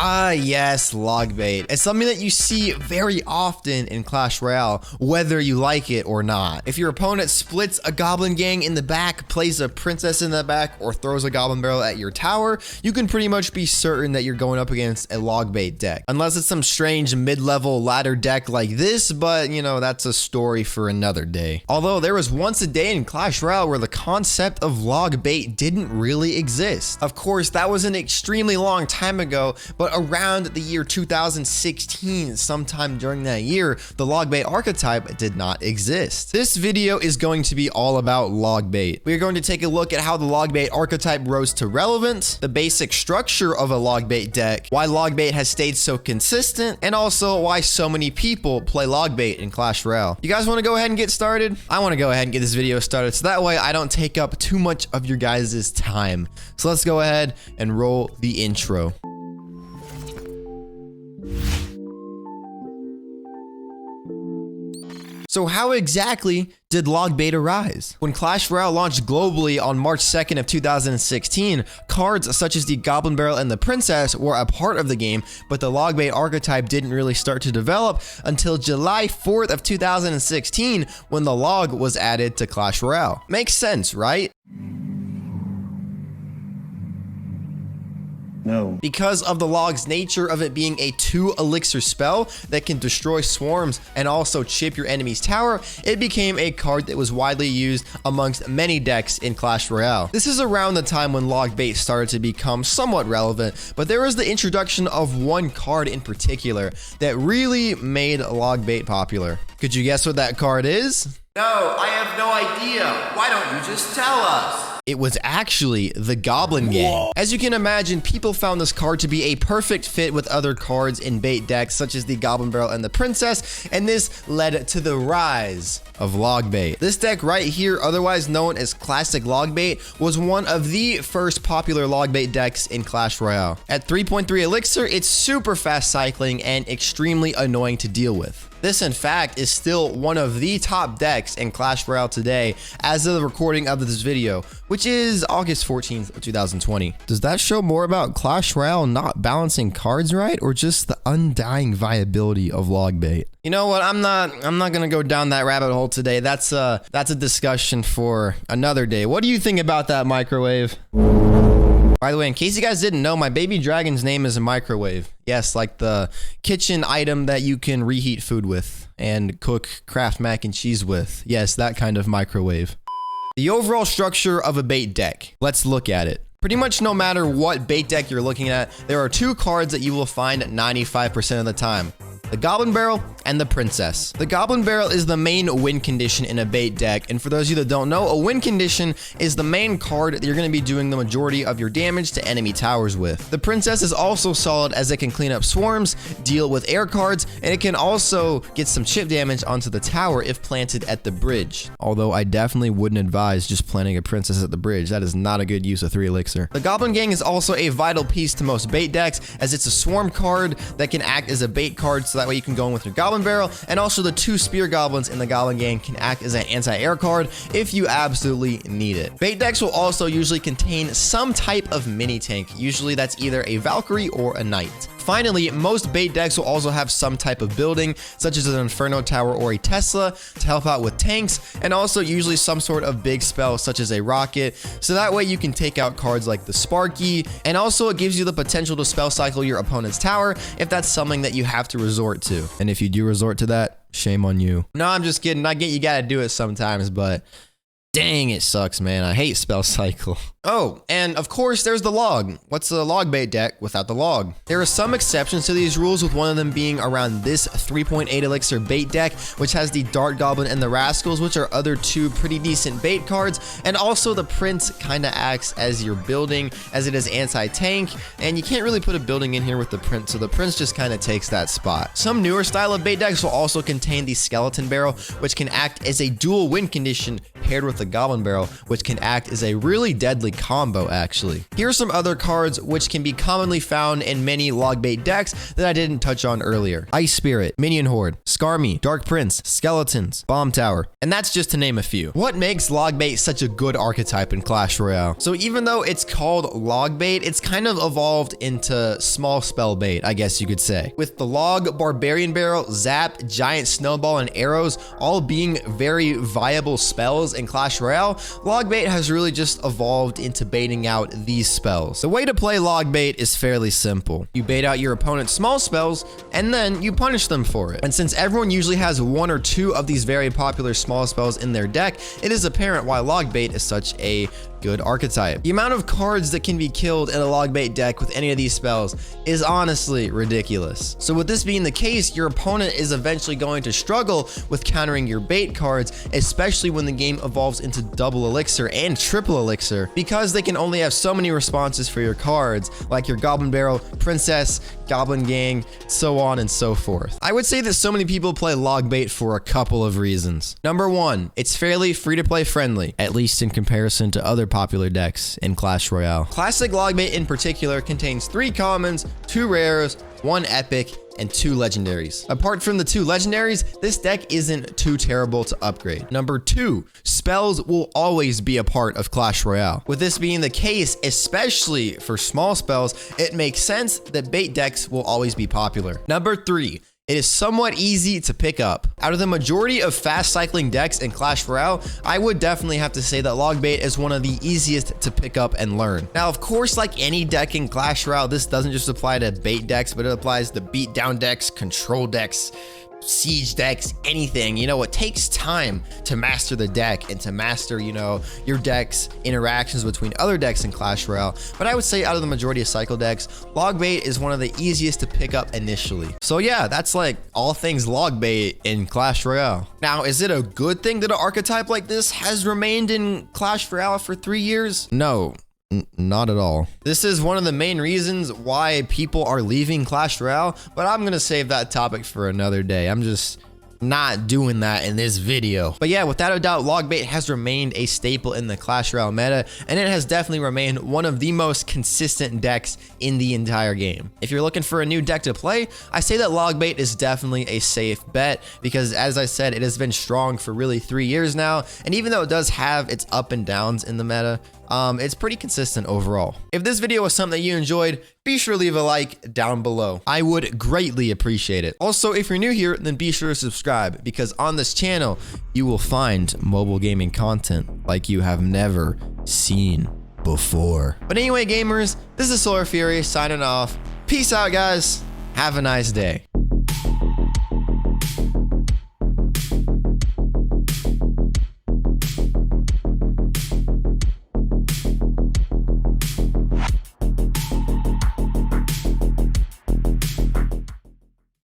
Ah, yes, log bait. It's something that you see very often in Clash Royale, whether you like it or not. If your opponent splits a goblin gang in the back, plays a princess in the back, or throws a goblin barrel at your tower, you can pretty much be certain that you're going up against a log bait deck. Unless it's some strange mid-level ladder deck like this, but you know, that's a story for another day. Although there was once a day in Clash Royale where the concept of log bait didn't really exist. Of course, that was an extremely long time ago, but around the year 2016, sometime during that year, the log bait archetype did not exist. This video is going to be all about log bait. We are going to take a look at how the log bait archetype rose to relevance, the basic structure of a log bait deck, why log bait has stayed so consistent, and also why so many people play log bait in Clash Royale. You guys want to go ahead and get started? I want to go ahead and get this video started so that way I don't take up too much of your guys' time. So let's go ahead and roll the intro. So how exactly did log bait arise? When Clash Royale launched globally on March 2nd of 2016, cards such as the Goblin Barrel and the Princess were a part of the game, but the log bait archetype didn't really start to develop until July 4th of 2016 when the log was added to Clash Royale. Makes sense, right? No. Because of the log's nature of it being a 2 elixir spell that can destroy swarms and also chip your enemy's tower, it became a card that was widely used amongst many decks in Clash Royale. This is around the time when log bait started to become somewhat relevant, but there was the introduction of one card in particular that really made log bait popular. Could you guess what that card is? No, I have no idea. Why don't you just tell us? It was actually the Goblin Gang. Whoa. As you can imagine, people found this card to be a perfect fit with other cards in bait decks such as the Goblin Barrel and the Princess, and this led to the rise of log bait. This deck right here, otherwise known as Classic Log Bait, was one of the first popular log bait decks in Clash Royale. At 3.3 elixir, it's super fast cycling and extremely annoying to deal with. This, in fact, is still one of the top decks in Clash Royale today as of the recording of this video, which is August 14th of 2020. Does that show more about Clash Royale not balancing cards right, or just the undying viability of log bait? You know what? I'm not gonna go down that rabbit hole today. That's a discussion for another day. What do you think about that, Microwave? By the way, in case you guys didn't know, my baby dragon's name is a Microwave. Yes, like the kitchen item that you can reheat food with and cook Kraft mac and cheese with. Yes, that kind of microwave. The overall structure of a bait deck. Let's look at it. Pretty much no matter what bait deck you're looking at, there are 2 cards that you will find 95% of the time. The Goblin Barrel and the Princess. The Goblin Barrel is the main win condition in a bait deck, and for those of you that don't know, a win condition is the main card that you're going to be doing the majority of your damage to enemy towers with. The Princess is also solid as it can clean up swarms, deal with air cards, and it can also get some chip damage onto the tower if planted at the bridge. Although I definitely wouldn't advise just planting a Princess at the bridge. That is not a good use of 3 elixir. The Goblin Gang is also a vital piece to most bait decks, as it's a swarm card that can act as a bait card, so that way you can go in with your Goblin Barrel, and also the 2 spear goblins in the Goblin Gang can act as an anti-air card if you absolutely need it. Bait decks will also usually contain some type of mini tank. Usually that's either a Valkyrie or a Knight. Finally, most bait decks will also have some type of building, such as an Inferno Tower or a Tesla, to help out with tanks, and also usually some sort of big spell, such as a rocket, so that way you can take out cards like the Sparky, and also it gives you the potential to spell cycle your opponent's tower if that's something that you have to resort to. And if you do resort to that, shame on you. No, I'm just kidding. I get you gotta do it sometimes, but dang, it sucks, man. I hate spell cycle. Oh, and of course there's the log. What's a log bait deck without the log? There are some exceptions to these rules, with one of them being around this 3.8 elixir bait deck, which has the Dart Goblin and the Rascals, which are other 2 pretty decent bait cards, and also the Prince kind of acts as your building, as it is anti-tank, and you can't really put a building in here with the Prince, so the Prince just kind of takes that spot. Some newer style of bait decks will also contain the Skeleton Barrel, which can act as a dual win condition paired with the Goblin Barrel, which can act as a really deadly deadly combo, actually. Here are some other cards which can be commonly found in many log bait decks that I didn't touch on earlier. Ice Spirit, Minion Horde, Skarmy, Dark Prince, Skeletons, Bomb Tower, and that's just to name a few. What makes log bait such a good archetype in Clash Royale? So even though it's called log bait, it's kind of evolved into small spell bait, I guess you could say. With the log, Barbarian Barrel, Zap, Giant Snowball, and Arrows all being very viable spells in Clash Royale, log bait has really just evolved into baiting out these spells. The way to play log bait is fairly simple. You bait out your opponent's small spells, and then you punish them for it. And since everyone usually has one or two of these very popular small spells in their deck, it is apparent why log bait is such a good archetype. The amount of cards that can be killed in a log bait deck with any of these spells is honestly ridiculous. So with this being the case, your opponent is eventually going to struggle with countering your bait cards, especially when the game evolves into double elixir and triple elixir, because they can only have so many responses for your cards, like your Goblin Barrel, Princess, Goblin Gang, so on and so forth. I would say that so many people play log bait for a couple of reasons. Number one, it's fairly free-to-play friendly, at least in comparison to other popular decks in Clash Royale. Classic log bait in particular contains 3 commons, 2 rares, 1 epic, and 2 legendaries. Apart from the 2 legendaries, this deck isn't too terrible to upgrade. Number 2, spells will always be a part of Clash Royale. With this being the case, especially for small spells, it makes sense that bait decks will always be popular. Number 3, it is somewhat easy to pick up. Out of the majority of fast cycling decks in Clash Royale, I would definitely have to say that log bait is one of the easiest to pick up and learn. Now, of course, like any deck in Clash Royale, this doesn't just apply to bait decks, but it applies to beatdown decks, control decks, siege decks, anything. You know, it takes time to master the deck and to master, you know, your deck's interactions between other decks in Clash Royale. But I would say out of the majority of cycle decks, log bait is one of the easiest to pick up initially. So yeah, that's like all things log bait in Clash Royale. Now, is it a good thing that an archetype like this has remained in Clash Royale for 3 years? No. Not at all. This is one of the main reasons why people are leaving Clash Royale, but I'm gonna save that topic for another day. I'm just not doing that in this video. But yeah, without a doubt, log bait has remained a staple in the Clash Royale meta, and it has definitely remained one of the most consistent decks in the entire game. If you're looking for a new deck to play, I say that log bait is definitely a safe bet, because as I said, it has been strong for really 3 years now, and even though it does have its up and downs in the meta, it's pretty consistent overall. If this video was something that you enjoyed, be sure to leave a like down below. I would greatly appreciate it. Also, if you're new here, then be sure to subscribe, because on this channel, you will find mobile gaming content like you have never seen before. But anyway, gamers, this is Solar Fury signing off. Peace out, guys. Have a nice day.